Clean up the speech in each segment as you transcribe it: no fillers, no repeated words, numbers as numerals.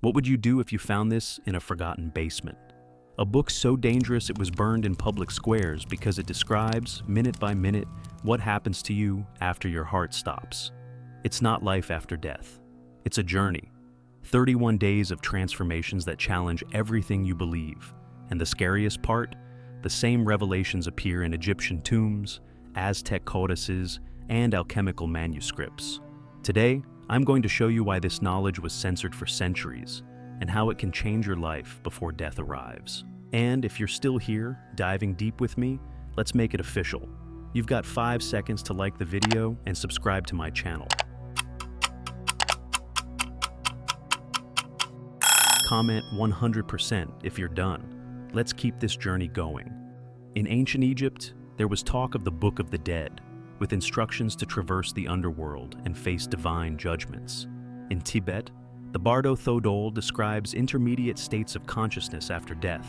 What would you do if you found this in a forgotten basement? A book so dangerous it was burned in public squares because it describes, minute by minute, what happens to you after your heart stops. It's not life after death. It's a journey. 31 days of transformations that challenge everything you believe. And the scariest part? The same revelations appear in Egyptian tombs, Aztec codices, and alchemical manuscripts. Today, I'm going to show you why this knowledge was censored for centuries, and how it can change your life before death arrives. And if you're still here, diving deep with me, let's make it official. You've got 5 seconds to like the video and subscribe to my channel. Comment 100% if you're done. Let's keep this journey going. In ancient Egypt, there was talk of the Book of the Dead, with instructions to traverse the underworld and face divine judgments. In Tibet, the Bardo Thodol describes intermediate states of consciousness after death,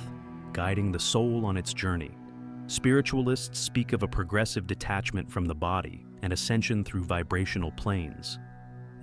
guiding the soul on its journey. Spiritualists speak of a progressive detachment from the body and ascension through vibrational planes.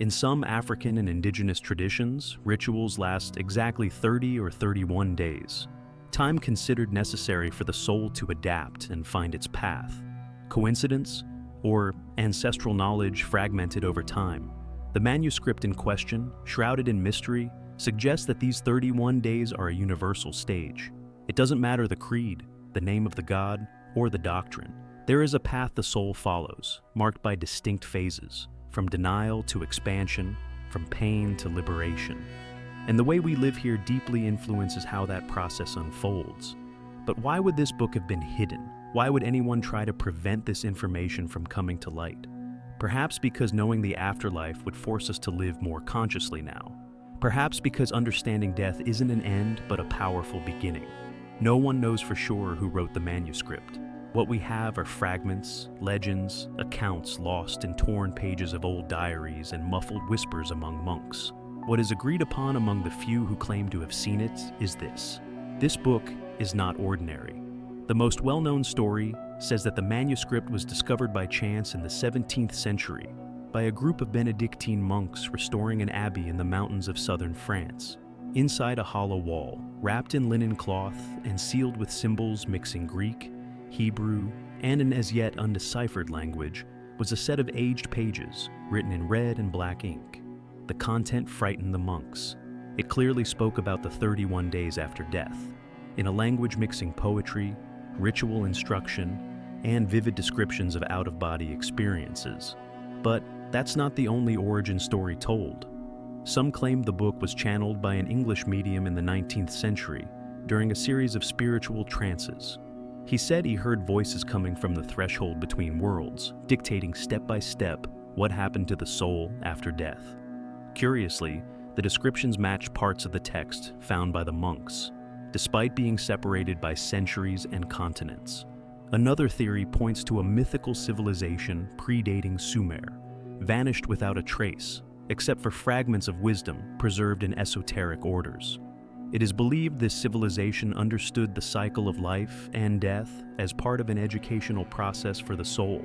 In some African and indigenous traditions, rituals last exactly 30 or 31 days, time considered necessary for the soul to adapt and find its path. Coincidence? Or ancestral knowledge fragmented over time? The manuscript in question, shrouded in mystery, suggests that these 31 days are a universal stage. It doesn't matter the creed, the name of the god, or the doctrine. There is a path the soul follows, marked by distinct phases, from denial to expansion, from pain to liberation. And the way we live here deeply influences how that process unfolds. But why would this book have been hidden? Why would anyone try to prevent this information from coming to light? Perhaps because knowing the afterlife would force us to live more consciously now. Perhaps because understanding death isn't an end, but a powerful beginning. No one knows for sure who wrote the manuscript. What we have are fragments, legends, accounts lost in torn pages of old diaries and muffled whispers among monks. What is agreed upon among the few who claim to have seen it is this. This book is not ordinary. The most well-known story says that the manuscript was discovered by chance in the 17th century by a group of Benedictine monks restoring an abbey in the mountains of southern France. Inside a hollow wall, wrapped in linen cloth and sealed with symbols mixing Greek, Hebrew, and an as yet undeciphered language, was a set of aged pages written in red and black ink. The content frightened the monks. It clearly spoke about the 31 days after death, in a language mixing poetry, ritual instruction, and vivid descriptions of out-of-body experiences. But that's not the only origin story told. Some claim the book was channeled by an English medium in the 19th century during a series of spiritual trances. He said he heard voices coming from the threshold between worlds, dictating step by step what happened to the soul after death. Curiously, the descriptions match parts of the text found by the monks, despite being separated by centuries and continents. Another theory points to a mythical civilization predating Sumer, vanished without a trace, except for fragments of wisdom preserved in esoteric orders. It is believed this civilization understood the cycle of life and death as part of an educational process for the soul,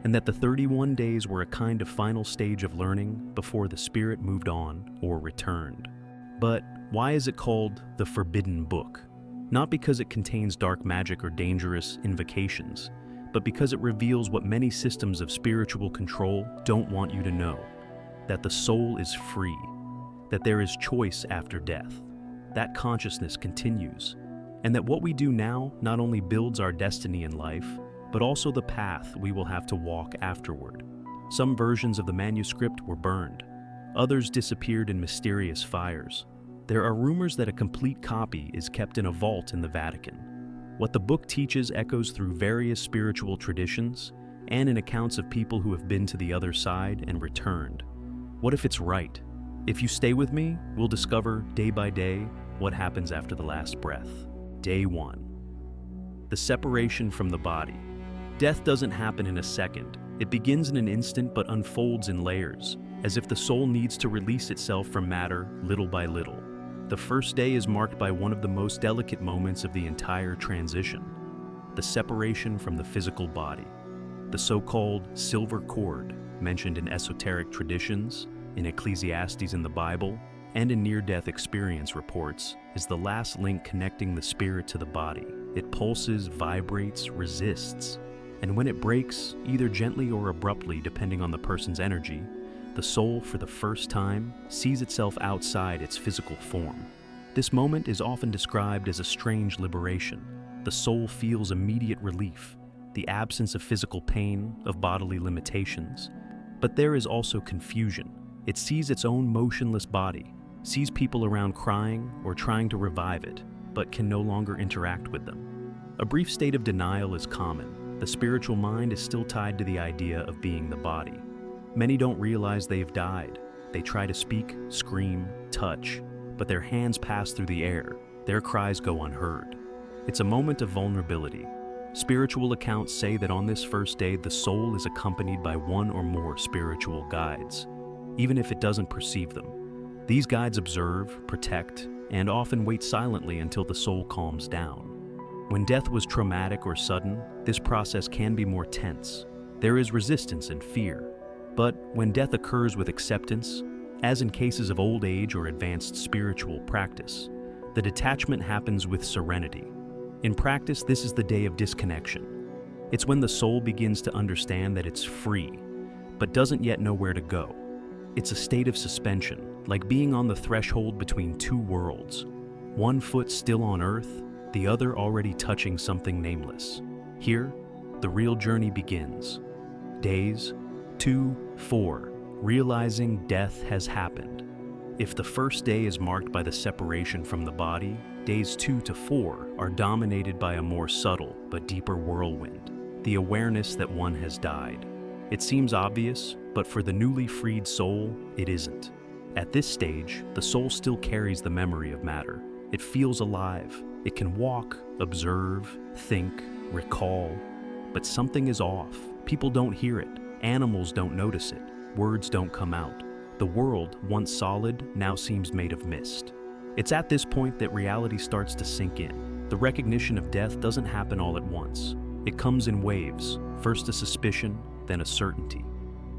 and that the 31 days were a kind of final stage of learning before the spirit moved on or returned. But why is it called the Forbidden Book? Not because it contains dark magic or dangerous invocations, but because it reveals what many systems of spiritual control don't want you to know: that the soul is free, that there is choice after death, that consciousness continues, and that what we do now not only builds our destiny in life, but also the path we will have to walk afterward. Some versions of the manuscript were burned. Others disappeared in mysterious fires. There are rumors that a complete copy is kept in a vault in the Vatican. What the book teaches echoes through various spiritual traditions and in accounts of people who have been to the other side and returned. What if it's right? If you stay with me, we'll discover day by day what happens after the last breath. Day 1. The separation from the body. Death doesn't happen in a second. It begins in an instant but unfolds in layers, as if the soul needs to release itself from matter little by little. The first day is marked by one of the most delicate moments of the entire transition: the separation from the physical body. The so-called silver cord, mentioned in esoteric traditions, in Ecclesiastes in the Bible, and a near-death experience reports, is the last link connecting the spirit to the body. It pulses, vibrates, resists, and when it breaks, either gently or abruptly depending on the person's energy, the soul, for the first time, sees itself outside its physical form. This moment is often described as a strange liberation. The soul feels immediate relief, the absence of physical pain, of bodily limitations. But there is also confusion. It sees its own motionless body, sees people around crying or trying to revive it, but can no longer interact with them. A brief state of denial is common. The spiritual mind is still tied to the idea of being the body. Many don't realize they've died. They try to speak, scream, touch, but their hands pass through the air. Their cries go unheard. It's a moment of vulnerability. Spiritual accounts say that on this first day, the soul is accompanied by one or more spiritual guides, even if it doesn't perceive them. These guides observe, protect, and often wait silently until the soul calms down. When death was traumatic or sudden, this process can be more tense. There is resistance and fear. But when death occurs with acceptance, as in cases of old age or advanced spiritual practice, the detachment happens with serenity. In practice, this is the day of disconnection. It's when the soul begins to understand that it's free, but doesn't yet know where to go. It's a state of suspension, like being on the threshold between two worlds. One foot still on earth, the other already touching something nameless. Here, the real journey begins. Days 2, 4, realizing death has happened. If the first day is marked by the separation from the body, days 2 to 4 are dominated by a more subtle but deeper whirlwind, the awareness that one has died. It seems obvious, but for the newly freed soul, it isn't. At this stage, the soul still carries the memory of matter. It feels alive. It can walk, observe, think, recall, but something is off. People don't hear it. Animals don't notice it. Words don't come out. The world, once solid, now seems made of mist. It's at this point that reality starts to sink in. The recognition of death doesn't happen all at once. It comes in waves, first a suspicion, then a certainty.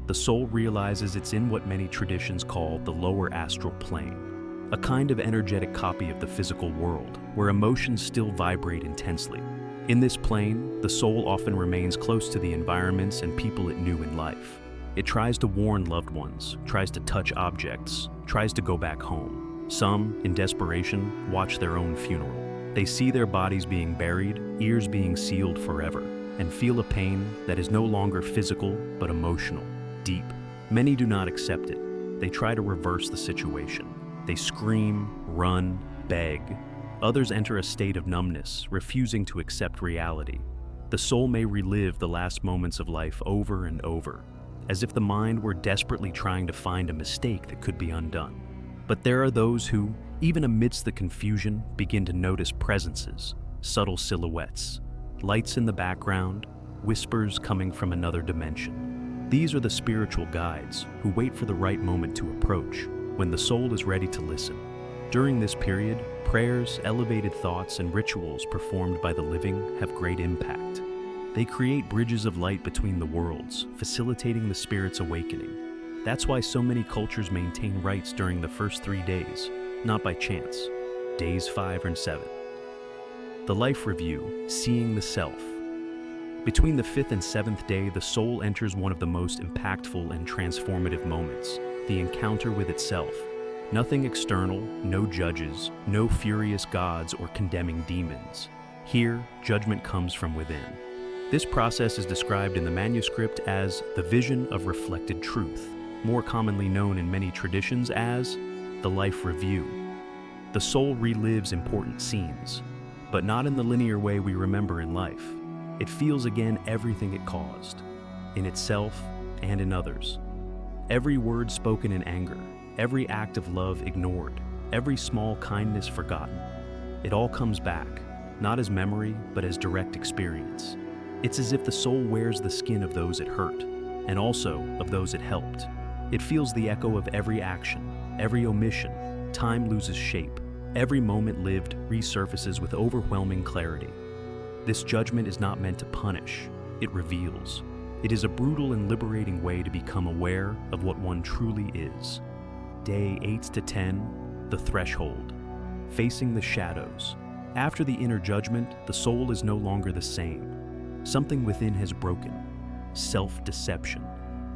The soul realizes it's in what many traditions call the lower astral plane, a kind of energetic copy of the physical world, where emotions still vibrate intensely. In this plane, the soul often remains close to the environments and people it knew in life. It tries to warn loved ones, tries to touch objects, tries to go back home. Some, in desperation, watch their own funeral. They see their bodies being buried, ears being sealed forever, and feel a pain that is no longer physical but emotional, deep. Many do not accept it. They try to reverse the situation. They scream, run, beg. Others enter a state of numbness, refusing to accept reality. The soul may relive the last moments of life over and over, as if the mind were desperately trying to find a mistake that could be undone. But there are those who, even amidst the confusion, begin to notice presences, subtle silhouettes, lights in the background, whispers coming from another dimension. These are the spiritual guides who wait for the right moment to approach, when the soul is ready to listen. During this period, prayers, elevated thoughts, and rituals performed by the living have great impact. They create bridges of light between the worlds, facilitating the spirit's awakening. That's why so many cultures maintain rites during the first 3 days, not by chance. Days 5 and 7. The life review, seeing the self. Between the 5th and 7th day, the soul enters one of the most impactful and transformative moments, the encounter with itself. Nothing external, no judges, no furious gods or condemning demons. Here, judgment comes from within. This process is described in the manuscript as the vision of reflected truth, more commonly known in many traditions as the life review. The soul relives important scenes, but not in the linear way we remember in life. It feels again everything it caused, in itself and in others. Every word spoken in anger, every act of love ignored, every small kindness forgotten. It all comes back, not as memory, but as direct experience. It's as if the soul wears the skin of those it hurt, and also of those it helped. It feels the echo of every action, every omission. Time loses shape. Every moment lived resurfaces with overwhelming clarity. This judgment is not meant to punish, it reveals. It is a brutal and liberating way to become aware of what one truly is. Day 8 to 10, The threshold. Facing the shadows. After the inner judgment, the soul is no longer the same. Something within has broken. Self-deception.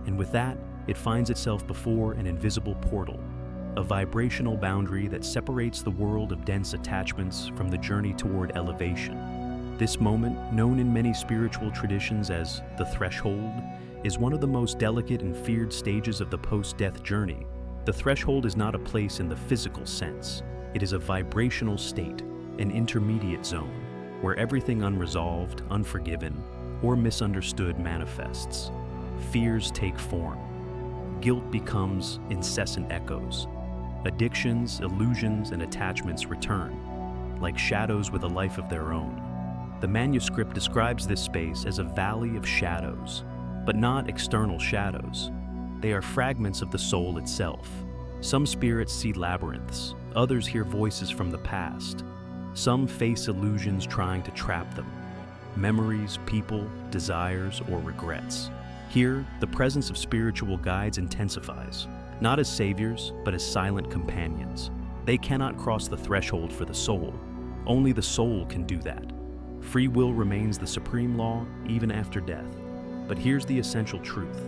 And with that, it finds itself before an invisible portal, a vibrational boundary that separates the world of dense attachments from the journey toward elevation. This moment, known in many spiritual traditions as the threshold, is one of the most delicate and feared stages of the post-death journey. The threshold is not a place in the physical sense. It is a vibrational state, an intermediate zone, where everything unresolved, unforgiven, or misunderstood manifests. Fears take form. Guilt becomes incessant echoes. Addictions, illusions, and attachments return, like shadows with a life of their own. The manuscript describes this space as a valley of shadows, but not external shadows. They are fragments of the soul itself. Some spirits see labyrinths, others hear voices from the past. Some face illusions trying to trap them. Memories, people, desires, or regrets. Here, the presence of spiritual guides intensifies, not as saviors, but as silent companions. They cannot cross the threshold for the soul. Only the soul can do that. Free will remains the supreme law, even after death. But here's the essential truth.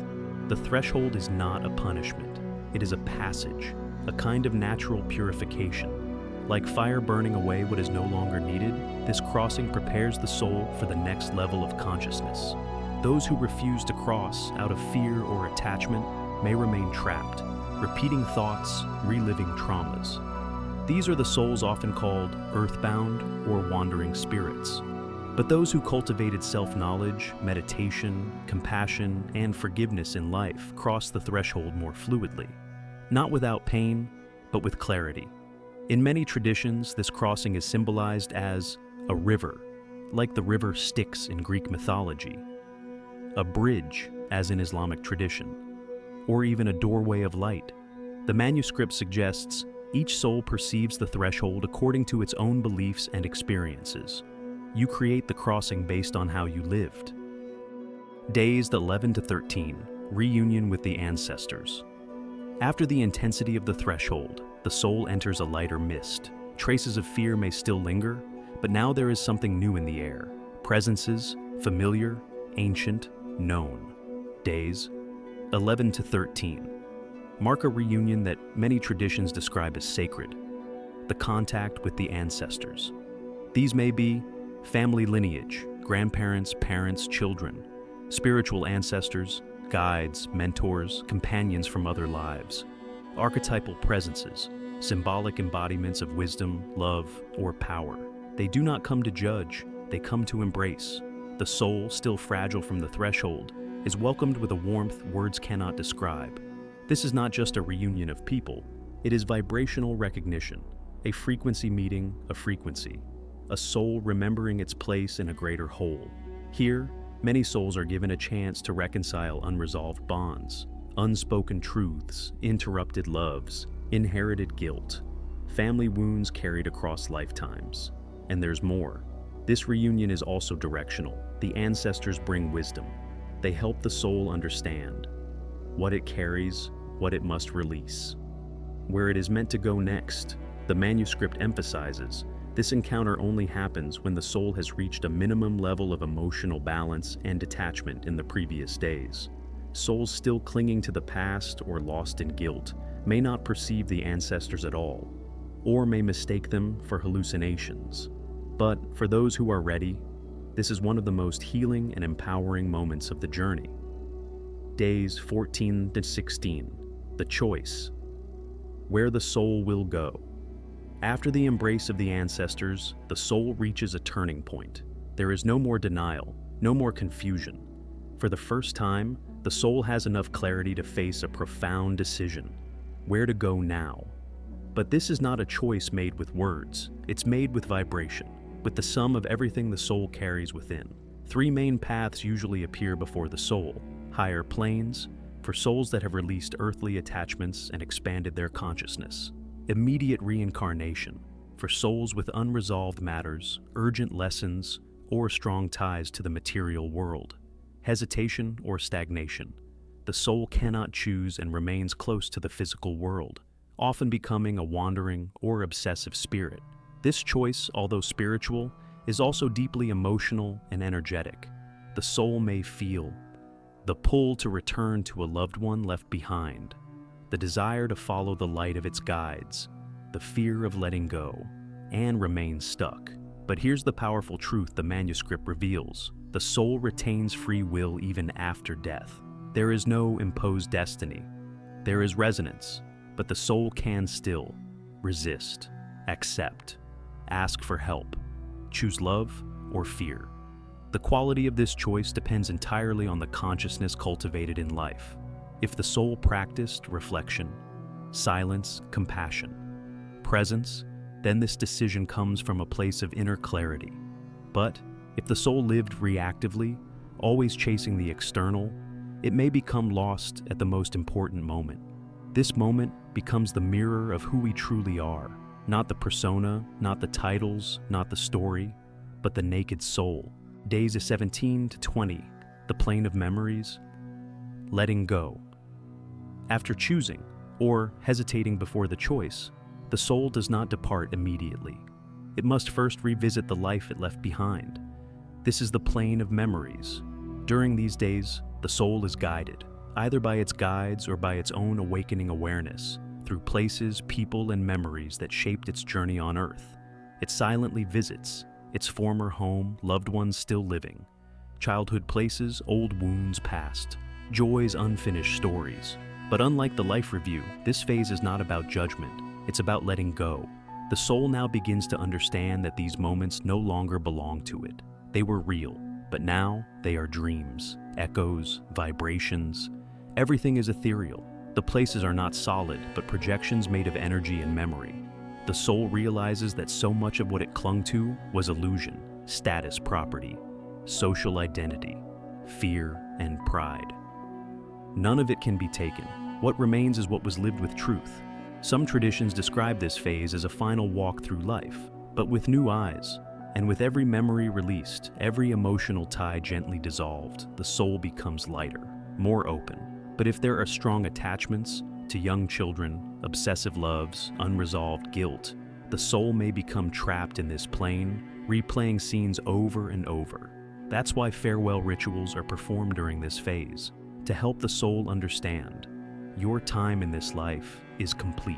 The threshold is not a punishment. It is a passage, a kind of natural purification. Like fire burning away what is no longer needed, this crossing prepares the soul for the next level of consciousness. Those who refuse to cross out of fear or attachment may remain trapped, repeating thoughts, reliving traumas. These are the souls often called earthbound or wandering spirits. But those who cultivated self-knowledge, meditation, compassion, and forgiveness in life cross the threshold more fluidly. Not without pain, but with clarity. In many traditions, this crossing is symbolized as a river, like the river Styx in Greek mythology, a bridge, as in Islamic tradition, or even a doorway of light. The manuscript suggests each soul perceives the threshold according to its own beliefs and experiences. You create the crossing based on how you lived. Days 11 to 13, reunion with the ancestors. After the intensity of the threshold, the soul enters a lighter mist. Traces of fear may still linger, but now there is something new in the air. Presences, familiar, ancient, known. Days 11 to 13 mark a reunion that many traditions describe as sacred, the contact with the ancestors. These may be family lineage, grandparents, parents, children, spiritual ancestors, guides, mentors, companions from other lives, archetypal presences, symbolic embodiments of wisdom, love, or power. They do not come to judge, they come to embrace. The soul, still fragile from the threshold, is welcomed with a warmth words cannot describe. This is not just a reunion of people, it is vibrational recognition, a frequency meeting a frequency, a soul remembering its place in a greater whole. Here, many souls are given a chance to reconcile unresolved bonds, unspoken truths, interrupted loves, inherited guilt, family wounds carried across lifetimes. And there's more. This reunion is also directional. The ancestors bring wisdom. They help the soul understand what it carries, what it must release. Where it is meant to go next, the manuscript emphasizes, this encounter only happens when the soul has reached a minimum level of emotional balance and detachment in the previous days. Souls still clinging to the past or lost in guilt may not perceive the ancestors at all, or may mistake them for hallucinations. But for those who are ready, this is one of the most healing and empowering moments of the journey. Days 14 to 16, the choice, where the soul will go. After the embrace of the ancestors, the soul reaches a turning point. There is no more denial, no more confusion. For the first time, the soul has enough clarity to face a profound decision: where to go now. But this is not a choice made with words, it's made with vibration, with the sum of everything the soul carries within. Three main paths usually appear before the soul: higher planes, for souls that have released earthly attachments and expanded their consciousness; immediate reincarnation, for souls with unresolved matters, urgent lessons, or strong ties to the material world; hesitation or stagnation, the soul cannot choose and remains close to the physical world, often becoming a wandering or obsessive spirit. This choice, although spiritual, is also deeply emotional and energetic. The soul may feel the pull to return to a loved one left behind, the desire to follow the light of its guides, the fear of letting go, and remain stuck. But here's the powerful truth the manuscript reveals. The soul retains free will even after death. There is no imposed destiny. There is resonance, but the soul can still resist, accept, ask for help, choose love or fear. The quality of this choice depends entirely on the consciousness cultivated in life. If the soul practiced reflection, silence, compassion, presence, then this decision comes from a place of inner clarity. But if the soul lived reactively, always chasing the external, it may become lost at the most important moment. This moment becomes the mirror of who we truly are, not the persona, not the titles, not the story, but the naked soul. Days of 17 to 20, the plane of memories, letting go. After choosing, or hesitating before the choice, the soul does not depart immediately. It must first revisit the life it left behind. This is the plane of memories. During these days, the soul is guided, either by its guides or by its own awakening awareness, through places, people, and memories that shaped its journey on Earth. It silently visits its former home, loved ones still living, childhood places, old wounds past, joys, unfinished stories. But unlike the life review, this phase is not about judgment, it's about letting go. The soul now begins to understand that these moments no longer belong to it. They were real, but now they are dreams, echoes, vibrations. Everything is ethereal. The places are not solid, but projections made of energy and memory. The soul realizes that so much of what it clung to was illusion, status, property, social identity, fear, and pride. None of it can be taken. What remains is what was lived with truth. Some traditions describe this phase as a final walk through life, but with new eyes. And with every memory released, every emotional tie gently dissolved, the soul becomes lighter, more open. But if there are strong attachments to young children, obsessive loves, unresolved guilt, the soul may become trapped in this plane, replaying scenes over and over. That's why farewell rituals are performed during this phase, to help the soul understand your time in this life is complete.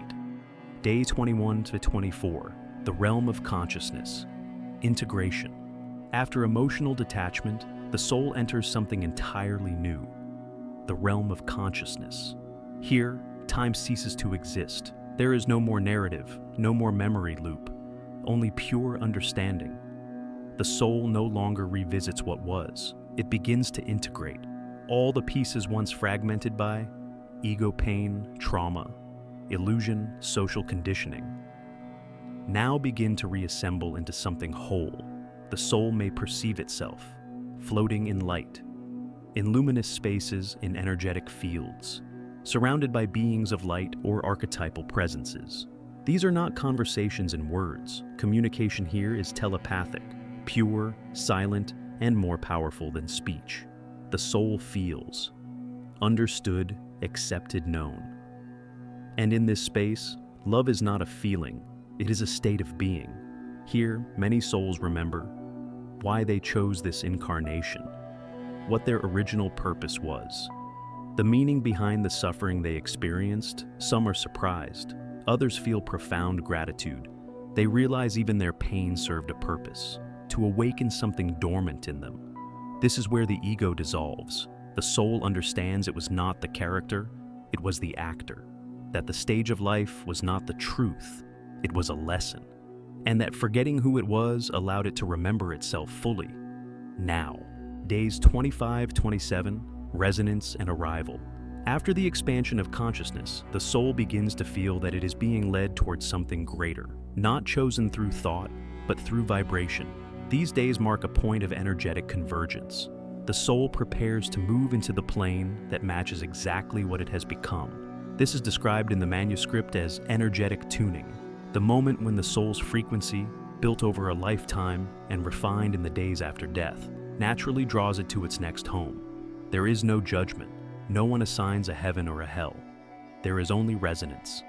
Day 21 to 24, the realm of consciousness, integration. After emotional detachment, the soul enters something entirely new, the realm of consciousness. Here, time ceases to exist. There is no more narrative, no more memory loop, only pure understanding. The soul no longer revisits what was. It begins to integrate. All the pieces once fragmented by ego pain, trauma, illusion, social conditioning, now begin to reassemble into something whole. The soul may perceive itself, floating in light, in luminous spaces, in energetic fields, surrounded by beings of light or archetypal presences. These are not conversations in words. Communication here is telepathic, pure, silent, and more powerful than speech. The soul feels, understood, accepted, known. And in this space, love is not a feeling, it is a state of being. Here, many souls remember why they chose this incarnation, what their original purpose was, the meaning behind the suffering they experienced. Some are surprised, others feel profound gratitude. They realize even their pain served a purpose, to awaken something dormant in them. This is where the ego dissolves. The soul understands it was not the character, it was the actor. That the stage of life was not the truth, it was a lesson. And that forgetting who it was allowed it to remember itself fully. Now, days 25-27, resonance and arrival. After the expansion of consciousness, the soul begins to feel that it is being led towards something greater, not chosen through thought, but through vibration. These days mark a point of energetic convergence. The soul prepares to move into the plane that matches exactly what it has become. This is described in the manuscript as energetic tuning, the moment when the soul's frequency, built over a lifetime and refined in the days after death, naturally draws it to its next home. There is no judgment. No one assigns a heaven or a hell. There is only resonance.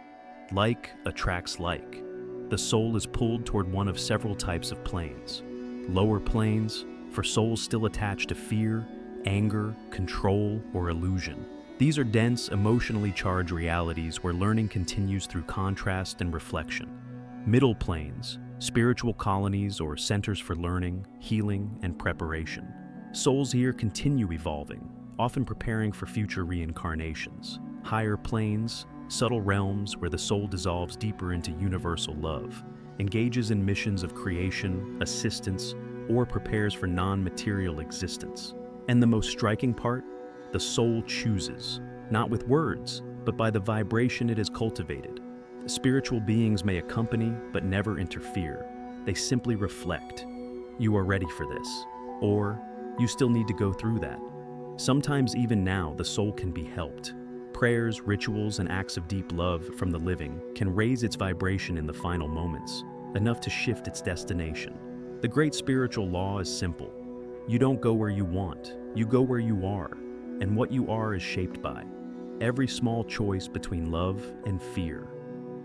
Like attracts like. The soul is pulled toward one of several types of planes. Lower planes, for souls still attached to fear, anger, control, or illusion. These are dense, emotionally charged realities where learning continues through contrast and reflection. Middle planes, spiritual colonies or centers for learning, healing, and preparation. Souls here continue evolving, often preparing for future reincarnations. Higher planes, subtle realms where the soul dissolves deeper into universal love, engages in missions of creation, assistance, or prepares for non-material existence. And the most striking part? The soul chooses, not with words, but by the vibration it has cultivated. Spiritual beings may accompany, but never interfere. They simply reflect. You are ready for this, or you still need to go through that. Sometimes even now, the soul can be helped. Prayers, rituals, and acts of deep love from the living can raise its vibration in the final moments, enough to shift its destination. The great spiritual law is simple. You don't go where you want, you go where you are, and what you are is shaped by every small choice between love and fear.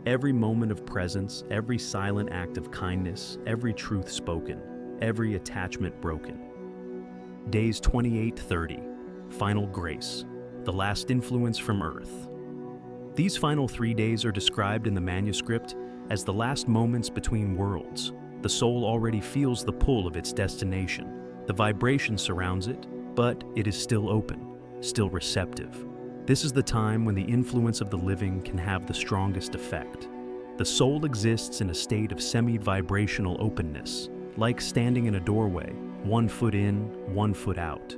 Every moment of presence, every silent act of kindness, every truth spoken, every attachment broken. Days 28-30, Final Grace, the last influence from Earth. These final 3 days are described in the manuscript as the last moments between worlds. The soul already feels the pull of its destination. The vibration surrounds it, but it is still open, still receptive. This is the time when the influence of the living can have the strongest effect. The soul exists in a state of semi-vibrational openness, like standing in a doorway, 1 foot in, 1 foot out.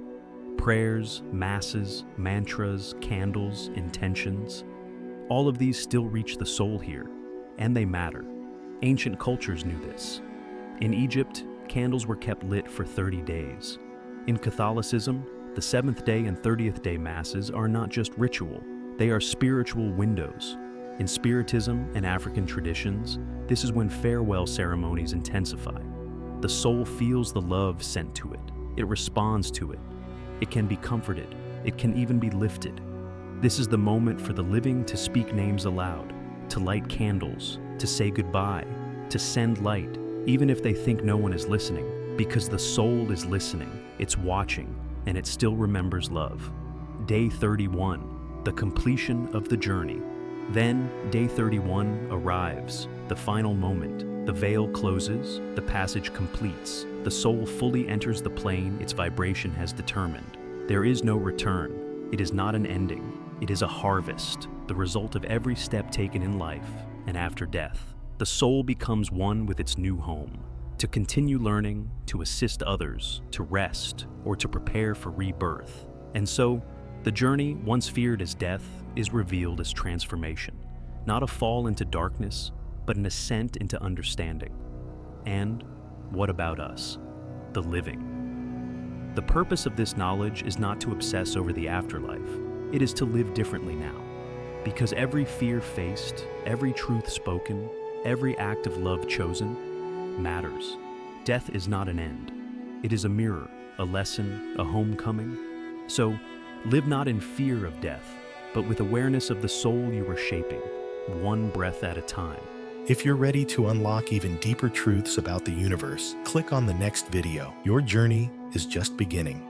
Prayers, masses, mantras, candles, intentions, all of these still reach the soul here, and they matter. Ancient cultures knew this. In Egypt, candles were kept lit for 30 days. In Catholicism, the 7th day and 30th day masses are not just ritual, they are spiritual windows. In Spiritism and African traditions, this is when farewell ceremonies intensify. The soul feels the love sent to it. It responds to it. It can be comforted. It can even be lifted. This is the moment for the living to speak names aloud, to light candles, to say goodbye, to send light, even if they think no one is listening, because the soul is listening, it's watching, and it still remembers love. Day 31, the completion of the journey. Then, day 31 arrives, the final moment. The veil closes, the passage completes. The soul fully enters the plane its vibration has determined. There is no return. It is not an ending. It is a harvest, the result of every step taken in life and after death. The soul becomes one with its new home, to continue learning, to assist others, to rest, or to prepare for rebirth. And so, the journey, once feared as death, is revealed as transformation, not a fall into darkness, but an ascent into understanding. And what about us, the living? The purpose of this knowledge is not to obsess over the afterlife. It is to live differently now, because every fear faced, every truth spoken, every act of love chosen matters. Death is not an end. It is a mirror, a lesson, a homecoming. So, live not in fear of death, but with awareness of the soul you are shaping, one breath at a time. If you're ready to unlock even deeper truths about the universe, click on the next video. Your journey is just beginning.